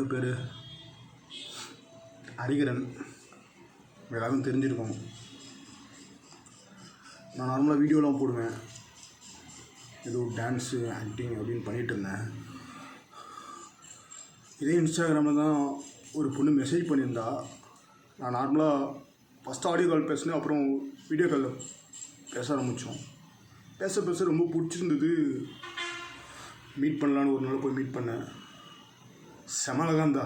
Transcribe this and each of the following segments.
இன்னொரு பேர் ஹரிகரன். எல்லாரும் தெரிஞ்சிருக்கோம். நான் நார்மலாக வீடியோலாம் போடுவேன், ஏதோ டான்ஸு ஆக்டிங் அப்படின்னு பண்ணிகிட்டு இருந்தேன். இதே இன்ஸ்டாகிராமில் தான் ஒரு பொண்ணு மெசேஜ் பண்ணியிருந்தா. நான் நார்மலாக ஃபஸ்ட்டு ஆடியோ கால் பேசினேன், அப்புறம் வீடியோ காலில் பேச ஆரம்பித்தோம். பேச ரொம்ப பிடிச்சிருந்தது. மீட் பண்ணலான்னு ஒரு நாள் போய் மீட் பண்ணேன். செம அழகாக இருந்தா.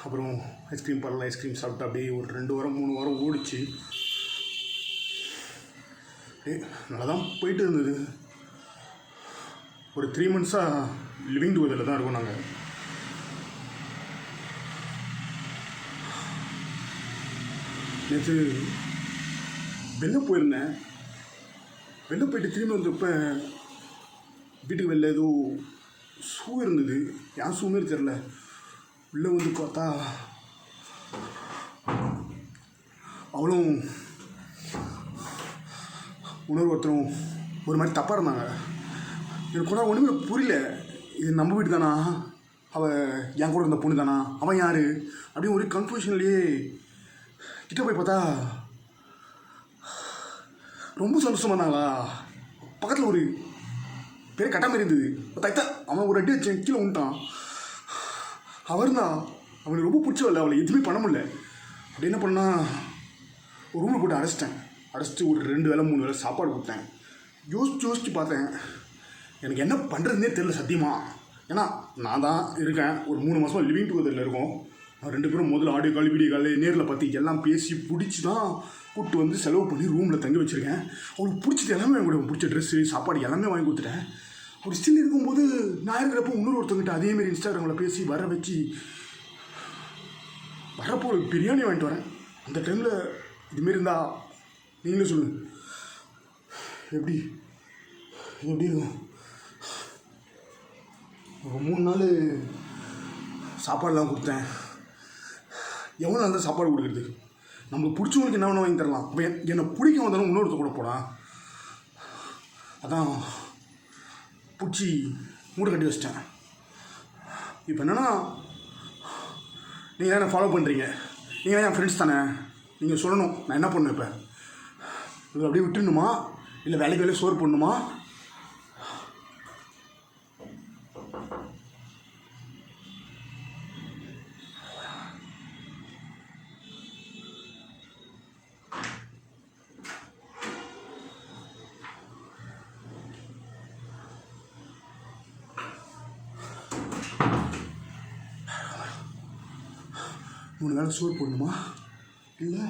அப்புறம் ஐஸ்கிரீம் பார்லர் ஐஸ்கிரீம் சாப்பிட்டு அப்படியே ஒரு 2 வாரம் 3 வாரம் ஓடிச்சு. நல்லா தான் போயிட்டு இருந்தது. ஒரு 3 மந்த்ஸாக லிவிங் டுகெதரில் தான் இருக்கோம் நாங்கள். நேற்று வெளில போயிருந்தேன். வெளில போயிட்டு திரும்பி வந்தப்போ வீட்டுக்கு வெளில ஏதோ ஷூ இருந்தது. என் ஷூ மாரி தெரில. உள்ளே வந்து பார்த்தா அவளும் இன்னொரு ஒருத்தரும் ஒரு மாதிரி தப்பாக இருந்தாங்க. எனக்கு கூட ஒன்றுமே புரியல. இது நம்ம வீட்டு தானா, அவள் என் கூட இருந்த பொண்ணு தானா, அவன் யார் அப்படின்னு ஒரு கன்ஃபியூஷன்லேயே கிட்ட போய் பார்த்தா ரொம்ப சந்தோஷமாக இருந்தாங்களா. பக்கத்தில் ஒரு பெரிய கட்ட மாதிரி இருந்தது. தைத்தா அவன் ஒரு அடி வச்சு கீழே விட்டான். அவர் தான் அவனுக்கு ரொம்ப பிடிச்சவல்ல, அவளை எதுவுமே பண்ண முடியல. அப்படி என்ன பண்ணால் ஒரு ரூமில் போட்டு அடைச்சிட்டு ஒரு 2 வேளை 3 வேளை சாப்பாடு கொடுத்தேன். யோசிச்சு பார்த்தேன், எனக்கு என்ன பண்ணுறதுனே தெரியல சத்தியமாக. ஏன்னா நான் தான் இருக்கேன், ஒரு 3 மாதமாக லிவிங் டுகெதரில் இருக்கோம். 2 பேரும் முதல்ல ஆடியோ கால் வீடியோ கால் நேரில் பார்த்து எல்லாம் பேசி பிடிச்சி தான் கூப்பிட்டு வந்து செலவு பண்ணி ரூமில் தங்கி வச்சுருக்கேன். அவளுக்கு பிடிச்சது எல்லாமே வாங்கி கொடுப்பேன். பிடிச்ச ட்ரெஸ்ஸு சாப்பாடு எல்லாமே வாங்கி கொடுத்துட்டேன். அப்படி ஸ்டில் இருக்கும்போது நான் இருக்கிறப்போ இன்னொரு ஒருத்தவங்கிட்ட அதேமாரி இன்ஸ்டாகிராமில் பேசி வர வச்சு வரப்போ ஒரு பிரியாணி வாங்கிட்டு வரேன். அந்த டைமில் இதுமாரி இருந்தால் நீங்களே சொல்லுங்கள், எப்படி இருக்கும்? ஒரு 3 நாள் சாப்பாடெலாம் கொடுத்தேன். எவ்வளோ நாள் தான் சாப்பாடு கொடுக்குறது? நம்மளுக்கு பிடிச்சவங்களுக்கு என்ன வேணால் வாங்கி தரலாம். இப்போ என்னை பிடிக்க வந்தாலும் இன்னொருத்த கூட போடா. அதான் பிடிச்சி மூட்டை கட்டி வச்சிட்டேன். இப்போ என்னென்னா, நீங்கள் தான் என்னை ஃபாலோ பண்ணுறீங்க, நீங்கள் தான் என் ஃப்ரெண்ட்ஸ் தானே. நீங்கள் சொல்லணும் நான் என்ன பண்ணணும். இப்போ இது அப்படியே விட்டுணுமா, இல்லை வேலைக்கு சோறு பண்ணணுமா? மூணு வேளை சோறு போடணுமா, இல்லை